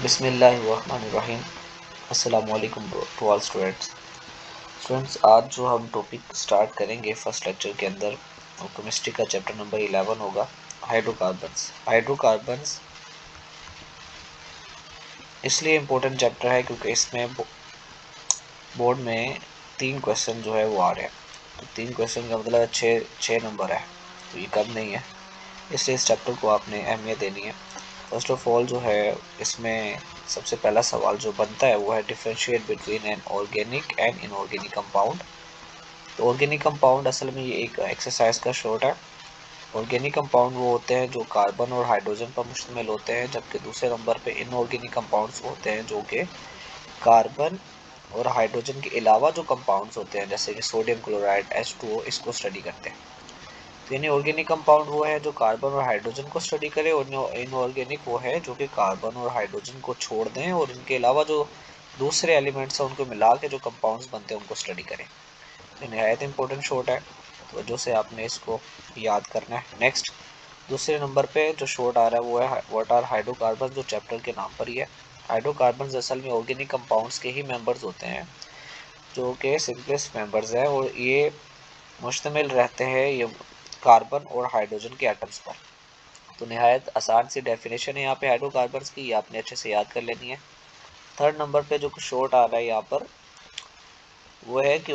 बिस्मिल्लाहिर्रहमानिर्रहीम। अस्सलाम वालेकुम टू ऑल स्टूडेंट्स, आज जो हम टॉपिक स्टार्ट करेंगे फर्स्ट लेक्चर के अंदर वो केमिस्ट्री का चैप्टर नंबर 11 होगा, हाइड्रोकार्बन्स। इसलिए इम्पोर्टेंट चैप्टर है क्योंकि इसमें बोर्ड में 3 क्वेश्चन जो है वो आ रहे हैं। तो 3 क्वेश्चन का मतलब 6 नंबर है, तो ये कम नहीं है, इसलिए इस चैप्टर को आपने अहमियत देनी है। फर्स्ट ऑफ ऑल जो है इसमें सबसे पहला सवाल जो बनता है वो है differentiate between an organic and inorganic compound. तो ऑर्गेनिक कंपाउंड असल में ये एक एक्सरसाइज का शॉर्ट है। ऑर्गेनिक कंपाउंड वो होते हैं जो कार्बन और हाइड्रोजन पर मुश्तमिल होते हैं, जबकि दूसरे नंबर पे इनऑर्गेनिक कंपाउंड्स होते हैं जो कि कार्बन और हाइड्रोजन के अलावा जो कंपाउंड्स होते हैं जैसे कि सोडियम क्लोराइड H2O, इसको स्टडी करते हैं। तो यानी ऑर्गेनिक कंपाउंड वो है जो कार्बन और हाइड्रोजन को स्टडी करे, और इनऑर्गेनिक वो है जो कि कार्बन और हाइड्रोजन को छोड़ दें और इनके अलावा जो दूसरे एलिमेंट्स हैं उनको मिला के जो कंपाउंड्स बनते हैं उनको स्टडी करें। तो नहायत इंपॉर्टेंट शॉर्ट है, तो जो से आपने इसको याद करना है। नेक्स्ट दूसरे नंबर पे जो शॉर्ट आ रहा है वो है व्हाट आर हाइड्रोकार्बन, जो चैप्टर के नाम पर ही है। हाइड्रोकार्बन असल में ऑर्गेनिक कंपाउंड्स के ही मेंबर्स होते हैं जो कि सिंपलेस्ट मेंबर्स हैं, और ये मुश्तमिल रहते हैं ये कार्बन और हाइड्रोजन के एटम्स पर। तो निहायत आसान सी डेफिनेशन है यहाँ पे हाइड्रोकार्बन्स की, ये आपने अच्छे से याद कर लेनी है। थर्ड नंबर पे जो शॉर्ट आ रहा है यहाँ पर वो है कि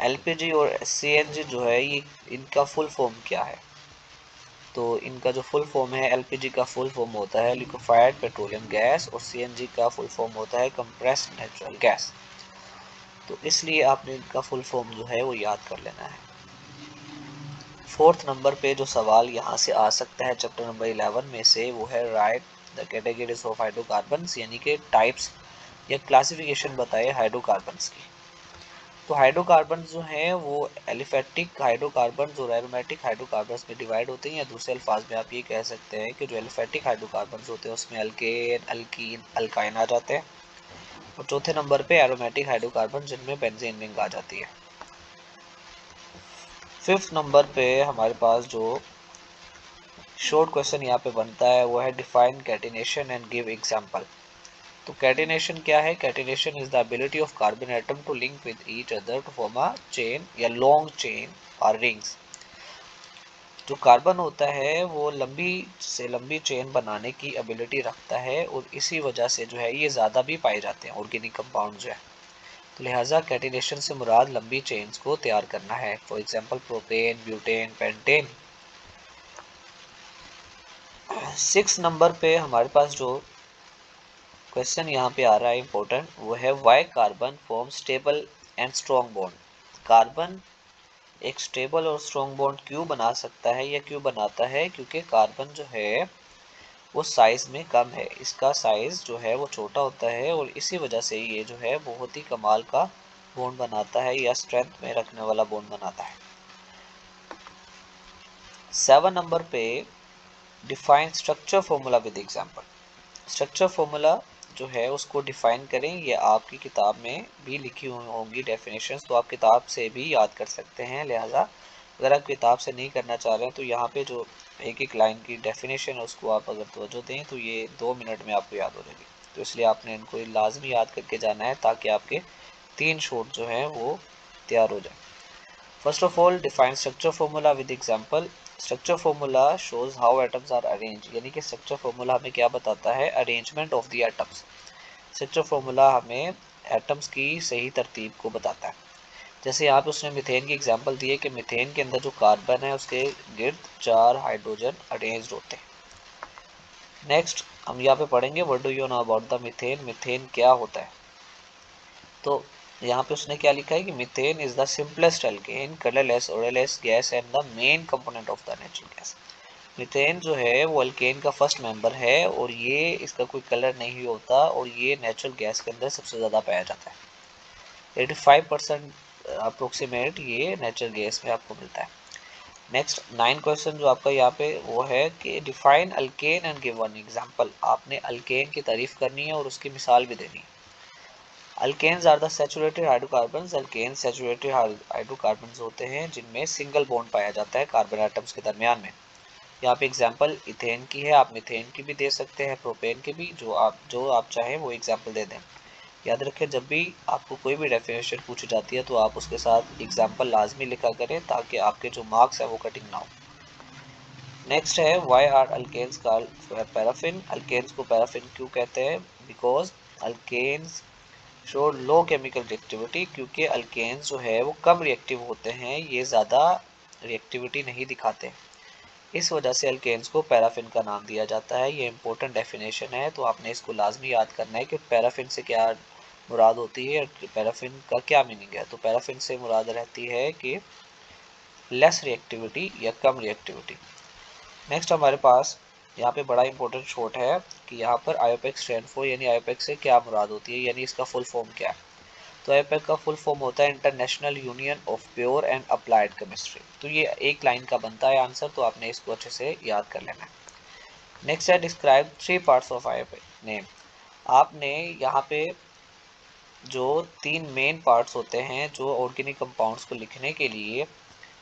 एलपीजी और सीएनजी जो है ये इनका फुल फॉर्म क्या है। तो इनका जो फुल फॉर्म है, एलपीजी का फुल फॉर्म होता है लिक्विफाइड पेट्रोलियम गैस, और सीएनजी का फुल फॉर्म होता है कंप्रेस्ड नेचुरल गैस। तो इसलिए आपने इनका फुल फॉर्म जो है वो याद कर लेना है। फोर्थ नंबर पे जो सवाल यहाँ से आ सकता है चैप्टर नंबर 11 में से वो है right the categories of hydrocarbons, यानी कि टाइप्स या क्लासिफिकेशन बताए हाइड्रोकार्बन्स की। तो हाइड्रोकार्बन्स जो हैं वो एलिफेटिक हाइड्रोकार्बन्स और एरोमेटिक हाइड्रोकार्बन्स में डिवाइड होते हैं, या दूसरे अल्फाज में आप ये कह सकते हैं कि जो एलिफेटिक हाइड्रोकार्बन्स होते हैं उसमें अल्केन, अल्कीन, अल्काइन आ जाते हैं, और चौथे नंबर पे एरोमेटिक हाइड्रोकार्बन जिनमें बेंजीन रिंग आ जाती है। फिफ्थ नंबर पे हमारे पास जो शॉर्ट क्वेश्चन यहाँ पे बनता है वो है define catenation and give example. तो कैटिनेशन क्या है? Catenation is the ability of carbon atom to link with each other to form a chain या लॉन्ग चेन और रिंग्स। जो कार्बन होता है वो लंबी से लंबी चेन बनाने की एबिलिटी रखता है, और इसी वजह से जो है ये ज़्यादा भी पाए जाते हैं ऑर्गेनिक कंपाउंड जो है। तो लिहाजा कैटिनेशन से मुराद लंबी चेन्स को तैयार करना है। For example propane, butane, pentane. 6 number पे हमारे पास जो क्वेश्चन यहाँ पे आ रहा है इम्पोर्टेंट, वो है why carbon form stable and strong bond. Carbon एक स्टेबल और स्ट्रॉन्ग बॉन्ड क्यों बना सकता है या क्यों बनाता है? क्योंकि कार्बन जो है वो साइज में कम है, इसका साइज जो है वो छोटा होता है, और इसी वजह से ये जो है बहुत ही कमाल का बॉन्ड बनाता है या स्ट्रेंथ में रखने वाला बॉन्ड बनाता है। 7 नंबर पे define structure formula with example. Structure formula जो है उसको डिफाइन करें, ये आपकी किताब में भी लिखी हुई होंगी डेफिनेशंस, तो आप किताब से भी याद कर सकते हैं। लिहाजा अगर आप किताब से नहीं करना चाह रहे हैं तो यहाँ पे जो एक एक लाइन की डेफिनेशन है उसको आप अगर तवज्जो दें तो ये 2 मिनट में आपको याद हो जाएगी। तो इसलिए आपने इनको लाजमी याद करके जाना है ताकि आपके 3 शॉर्ट जो हैं वो तैयार हो जाए। First of all define structure formula with example. Structure formula shows how atoms are arrange, यानी कि स्ट्रक्चर फॉर्मूला हमें क्या बताता है? Arrangement of the atoms. Structure formula हमें एटम्स की सही तरतीब को बताता है। जैसे यहाँ पे उसने मीथेन की एग्जांपल दी है कि मीथेन के अंदर जो कार्बन है उसके गिर्द 4 हाइड्रोजन अरेंज्ड होते हैं। नेक्स्ट हम यहाँ पे पढ़ेंगे what do you know about the methane. Methane क्या होता है? तो यहाँ पे उसने क्या लिखा है कि methane is the simplest alkane, colourless, odourless gas and the main component of the natural gas. Methane जो है वो अल्केन का फर्स्ट मेंबर है, और ये इसका कोई कलर नहीं होता, और ये नेचुरल गैस के अंदर सबसे ज़्यादा पाया जाता है। 85% अप्रोक्सीमेट ये नेचुरल गैस में आपको मिलता है। नेक्स्ट 9 क्वेश्चन जो आपका यहाँ पे वो है कि define alkane and give one example. आपने अल्केन की तारीफ करनी है और उसकी मिसाल भी देनी है। Alkanes are the saturated hydrocarbons. Alkane saturated hydrocarbons होते हैं जिनमें सिंगल बॉन्ड पाया जाता है कार्बन एटम्स के दरमियान में। यहाँ पे एग्जांपल इथेन की है, आप मीथेन की भी दे सकते हैं, प्रोपेन की भी, जो आप चाहें वो एग्जांपल दे दें। याद रखें जब भी आपको कोई भी डेफिनेशन पूछी जाती है तो आप उसके साथ एग्जांपल लाजमी लिखा करें ताकि आपके जो मार्क्स है वो कटिंग ना हो। नेक्स्ट है why are alkanes called paraffin. Alkanes को पैराफिन क्यों कहते हैं? Because alkanes show low chemical reactivity, क्योंकि अल्केन्स जो है वो कम रिएक्टिव होते हैं, ये ज़्यादा रिएक्टिविटी नहीं दिखाते। इस वजह से अल्केन्स को पैराफिन का नाम दिया जाता है। ये इंपॉर्टेंट डेफिनेशन है तो आपने इसको लाजमी याद करना है कि पैराफिन से क्या मुराद होती है, पैराफिन का क्या मीनिंग है। तो पैराफिन से मुराद रहती है कि लेस रिएक्टिविटी या कम रिएक्टिविटी। नेक्स्ट हमारे पास यहाँ पे बड़ा इंपॉर्टेंट शॉर्ट है कि यहाँ पर आयोपेक्स स्टैंड फॉर, यानी आयोपेक्स से क्या मुराद होती है, यानी इसका फुल फॉर्म क्या है। तो आयोपेक का फुल फॉर्म होता है international union of pure and applied chemistry. तो ये एक लाइन का बनता है आंसर, तो आपने इसको अच्छे से याद कर लेना है। नेक्स्ट है डिस्क्राइब 3 पार्ट्स ऑफ आयोपेक नेम। आपने यहाँ पे जो 3 मेन पार्ट्स होते हैं जो ऑर्गेनिक कंपाउंड्स को लिखने के लिए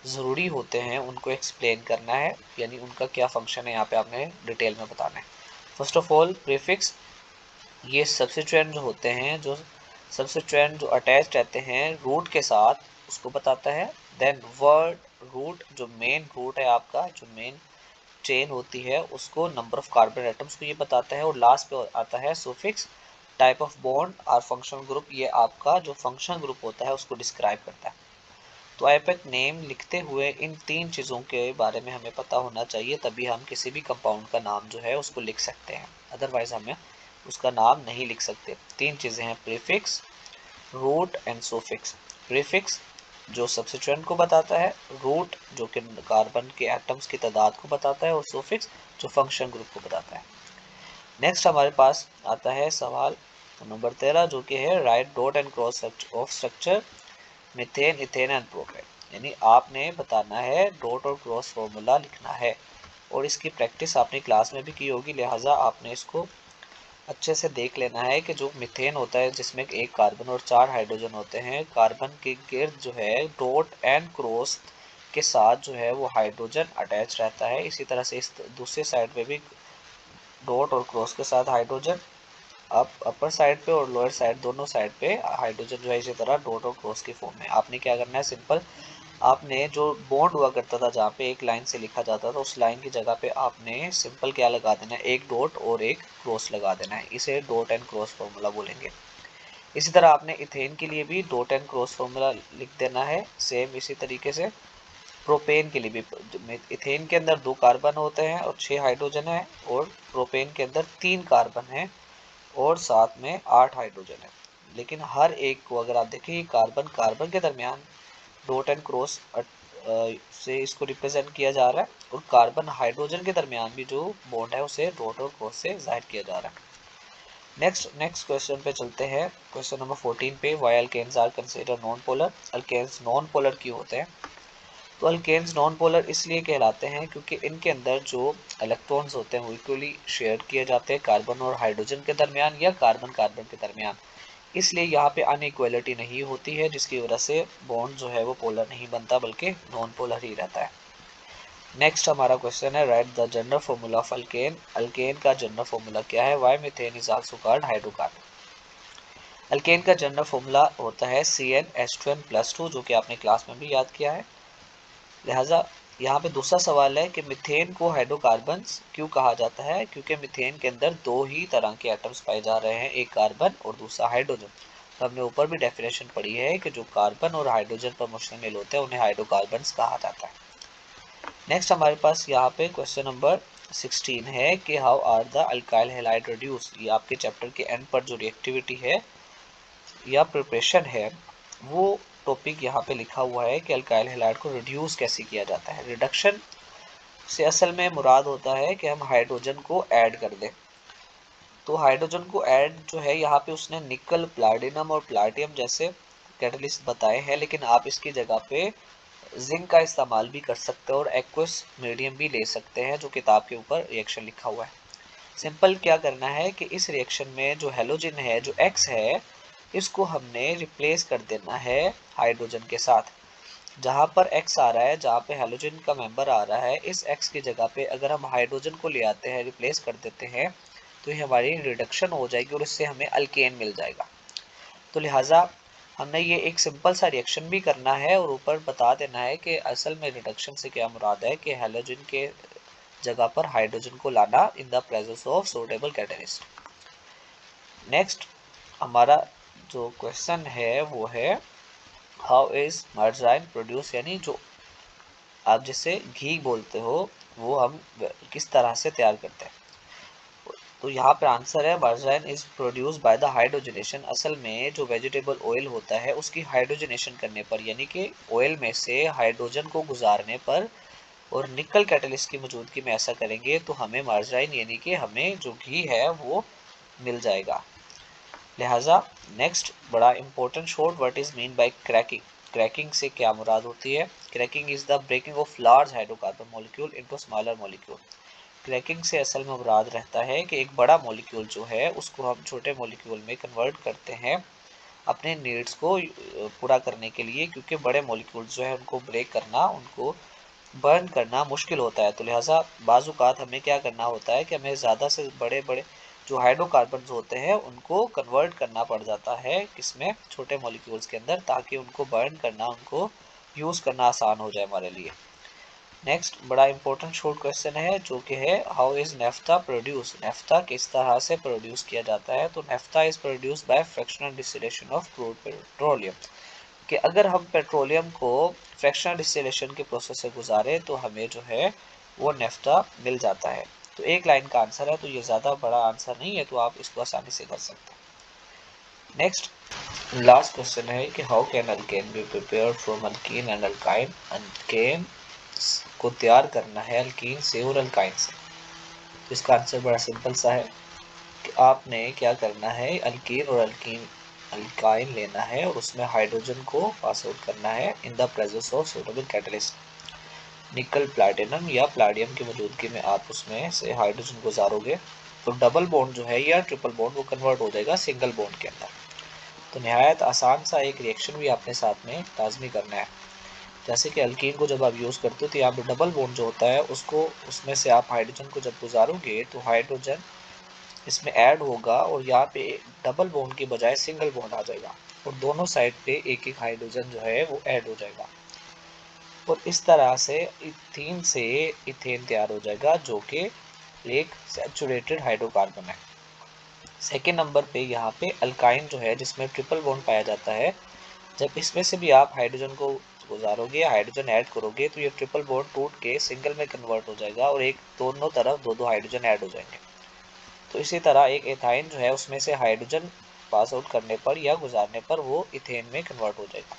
ज़रूरी होते हैं उनको एक्सप्लेन करना है, यानी उनका क्या फंक्शन है यहाँ पे आपने डिटेल में बताना है। फर्स्ट ऑफ ऑल प्रीफिक्स, ये सब्स्टिट्यूएंट जो होते हैं, जो सब्स्टिट्यूएंट जो अटैच रहते हैं रूट के साथ, उसको बताता है। देन वर्ड रूट, जो मेन रूट है आपका, जो मेन चेन होती है, उसको नंबर ऑफ कार्बन एटम्स को ये बताता है। और लास्ट पे आता है सुफिक्स, टाइप ऑफ बॉन्ड और फंक्शनल ग्रुप, ये आपका जो फंक्शनल ग्रुप होता है उसको डिस्क्राइब करता है। तो आईपैक नेम लिखते हुए इन 3 चीज़ों के बारे में हमें पता होना चाहिए, तभी हम किसी भी कंपाउंड का नाम जो है उसको लिख सकते हैं, अदरवाइज हमें उसका नाम नहीं लिख सकते। 3 चीज़ें हैं, prefix, root and suffix. Prefix जो सब्स्टिट्यूएंट को बताता है, रूट जो कि कार्बन के एटम्स की तादाद को बताता है, और सुफिक्स जो फंक्शन ग्रुप को बताता है। नेक्स्ट हमारे पास आता है सवाल नंबर 13 जो कि है right dot and cross of structure methane, ethane and propane. यानी आपने बताना है, डॉट और क्रॉस फॉर्मूला लिखना है, और इसकी प्रैक्टिस आपने क्लास में भी की होगी, लिहाजा आपने इसको अच्छे से देख लेना है कि जो मीथेन होता है जिसमें एक कार्बन और 4 हाइड्रोजन होते हैं, कार्बन के गिर्द जो है डॉट एंड क्रॉस के साथ जो है वो हाइड्रोजन अटैच रहता है। इसी तरह से इस दूसरे साइड पे भी डॉट और क्रॉस के साथ हाइड्रोजन, अपर साइड पे और लोअर साइड दोनों साइड पे हाइड्रोजन जो है इसी तरह डॉट और क्रॉस की फॉर्म में। आपने क्या करना है, सिंपल आपने जो बॉन्ड हुआ करता था जहाँ पे एक लाइन से लिखा जाता था, उस लाइन की जगह पे आपने सिंपल क्या लगा देना है, एक डॉट और एक क्रॉस लगा देना है। इसे डॉट एंड क्रॉस फॉर्मूला बोलेंगे। इसी तरह आपने इथेन के लिए भी डॉट एंड क्रॉस फॉर्मूला लिख देना है। सेम इसी तरीके से प्रोपेन के लिए भी, इथेन के अंदर 2 कार्बन होते हैं और 6 हाइड्रोजन है, और प्रोपेन के अंदर 3 कार्बन है और साथ में 8 हाइड्रोजन है। लेकिन हर एक को अगर आप देखें, कार्बन कार्बन के दरमियान डॉट एंड क्रॉस से इसको रिप्रेजेंट किया जा रहा है, और कार्बन हाइड्रोजन के दरमियान भी जो बॉन्ड है उसे डॉट और क्रॉस से जाहिर किया जा रहा है। नेक्स्ट क्वेश्चन पे चलते हैं, क्वेश्चन नंबर 14 पे, why alkanes are consider non polar. Alkanes non polar क्यों होते हैं? तो अल्केन्स नॉन पोलर इसलिए कहलाते हैं क्योंकि इनके अंदर जो इलेक्ट्रॉन्स होते हैं वो इक्वली शेयर किए जाते हैं कार्बन और हाइड्रोजन के दरमियान या कार्बन कार्बन के दरमियान, इसलिए यहाँ पे अनइक्वलिटी नहीं होती है, जिसकी वजह से बॉन्ड जो है वो पोलर नहीं बनता बल्कि नॉन पोलर ही रहता है। नेक्स्ट हमारा क्वेश्चन है right the general formula of alkane. Alkane का जनरल फॉर्मूला क्या है? Why methane is also called hydrocarbon. Alkane का जनरल फॉर्मूला होता है CnH2n+2, जो कि आपने क्लास में भी याद किया है। लिहाजा यहाँ पे दूसरा सवाल है कि मीथेन को हाइड्रोकार्बन्स क्यों कहा जाता है? क्योंकि मीथेन के अंदर 2 ही तरह के एटम्स पाए जा रहे हैं, एक कार्बन और दूसरा हाइड्रोजन। तो हमने ऊपर भी डेफिनेशन पढ़ी है कि जो कार्बन और हाइड्रोजन पर मुश्तमिल होते हैं उन्हें हाइड्रोकार्बन्स कहा जाता है। नेक्स्ट हमारे पास यहाँ पे क्वेश्चन नंबर 16 है कि how are the alkyl halide reduce. ये आपके चैप्टर के एंड पर जो रिएक्टिविटी है या प्रिपरेशन है वो टॉपिक यहाँ पे लिखा हुआ है कि अल्काइल हैलाइड को रिड्यूस कैसे किया जाता है। रिडक्शन से असल में मुराद होता है कि हम हाइड्रोजन को ऐड कर दें। तो हाइड्रोजन को ऐड जो है यहाँ पे उसने निकल, प्लैटिनम और प्लैटियम जैसे कैटलिस्ट बताए हैं, लेकिन आप इसकी जगह पे जिंक का इस्तेमाल भी कर सकते हैं और एक्वस मीडियम भी ले सकते हैं, जो किताब के ऊपर रिएक्शन लिखा हुआ है। सिंपल क्या करना है कि इस रिएक्शन में जो हेलोजन है, जो X है, इसको हमने रिप्लेस कर देना है हाइड्रोजन के साथ। जहाँ पर एक्स आ रहा है, जहाँ पे हेलोजन का मेंबर आ रहा है, इस एक्स की जगह पे अगर हम हाइड्रोजन को ले आते हैं, रिप्लेस कर देते हैं, तो ये हमारी रिडक्शन हो जाएगी और इससे हमें अल्केन मिल जाएगा। तो लिहाजा हमने ये एक सिंपल सा रिएक्शन भी करना है और ऊपर बता देना है कि असल में रिडक्शन से क्या मुराद है कि हेलोजन के जगह पर हाइड्रोजन को लाना in the presence of suitable catalyst. Next हमारा जो क्वेश्चन है वो है हाउ इज मार्जाइन प्रोड्यूस, यानी जो आप जिसे घी बोलते हो वो हम किस तरह से तैयार करते हैं। तो यहाँ पे आंसर है margarine is produce by the hydrogenation. असल में जो वेजिटेबल ऑयल होता है उसकी हाइड्रोजनेशन करने पर, यानी कि ऑयल में से हाइड्रोजन को गुजारने पर और निकल कैटलिस्ट की मौजूदगी में ऐसा करेंगे तो हमें मार्जाइन यानी कि हमें जो घी है वो मिल जाएगा। लिहाजा नेक्स्ट बड़ा important short what is mean by cracking. Cracking से क्या मुराद होती है? Cracking is the breaking of large hydrocarbon molecule into smaller molecule. Cracking से असल में मुराद रहता है कि एक बड़ा मॉलिक्यूल जो है उसको हम छोटे मॉलिक्यूल में कन्वर्ट करते हैं अपने नीड्स को पूरा करने के लिए, क्योंकि बड़े मॉलिक्यूल जो है उनको ब्रेक करना, उनको बर्न करना मुश्किल होता है। तो लिहाजा बाज़-औक़ात हमें क्या करना होता है कि हमें ज़्यादा से बड़े बड़े जो हाइड्रोकार्बन्स होते हैं उनको कन्वर्ट करना पड़ जाता है किसमें, छोटे मॉलिक्यूल्स के अंदर, ताकि उनको बर्न करना, उनको यूज़ करना आसान हो जाए हमारे लिए। नेक्स्ट बड़ा इंपॉर्टेंट शॉर्ट क्वेश्चन है जो कि है how is naphtha produce. Naphtha किस तरह से प्रोड्यूस किया जाता है? तो naphtha is produce bye fractional distillation of crude petroleum, कि अगर हम पेट्रोलियम को फ्रैक्शनल डिस्टिलेशन के प्रोसेस से गुजारे तो हमें जो है वो नेफ्था मिल जाता है। तो एक लाइन का आंसर है, तो ये ज़्यादा बड़ा आंसर नहीं है, तो आप इसको आसानी से कर सकते हैं। नेक्स्ट लास्ट क्वेश्चन है कि how can alkane be prepared from alkyne and alkyne. Alkane को तैयार करना है अल्कीन से और अल्काइन से। तो इसका आंसर बड़ा सिंपल सा है कि आपने क्या करना है, अल्कीन और अल्काइन लेना है और उसमें हाइड्रोजन को पास आउट करना है in the presence of suitable catalyst. निकल प्लैटिनम या प्लैडियम की मौजूदगी में आप उसमें से हाइड्रोजन गुजारोगे तो डबल बॉन्ड जो है या ट्रिपल बॉन्ड वो कन्वर्ट हो जाएगा सिंगल बॉन्ड के अंदर। तो निहायत आसान सा एक रिएक्शन भी आपने साथ में लाजमी करना है। जैसे कि अल्कीन को जब आप यूज़ करते हो तो यहाँ पे डबल बॉन्ड जो होता है उसको, उसमें से आप हाइड्रोजन को जब गुजारोगे तो हाइड्रोजन इसमें ऐड होगा और यहाँ पे डबल बॉन्ड की बजाय सिंगल बॉन्ड आ जाएगा और दोनों साइड पे एक एक हाइड्रोजन जो है वो ऐड हो जाएगा और इस तरह से इथीन से इथेन तैयार हो जाएगा जो कि एक सैचुरेटेड हाइड्रोकार्बन है। सेकेंड नंबर पे यहाँ पे अल्काइन जो है जिसमें ट्रिपल बॉन्ड पाया जाता है, जब इसमें से भी आप हाइड्रोजन को गुजारोगे, हाइड्रोजन ऐड करोगे तो ये ट्रिपल बॉन्ड टूट के सिंगल में कन्वर्ट हो जाएगा और एक दोनों तरफ दो दो हाइड्रोजन ऐड हो जाएंगे। तो इसी तरह एक एथाइन जो है उसमें से हाइड्रोजन पास आउट करने पर या गुजारने पर वो इथेन में कन्वर्ट हो जाएगा।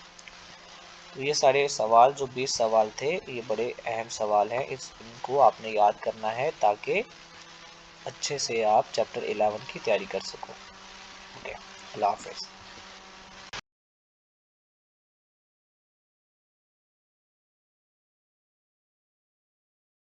तो ये सारे सवाल जो 20 सवाल थे ये बड़े अहम सवाल हैं, इनको आपने याद करना है ताकि अच्छे से आप चैप्टर 11 की तैयारी कर सको। ओके, अल्लाह हाफिज़।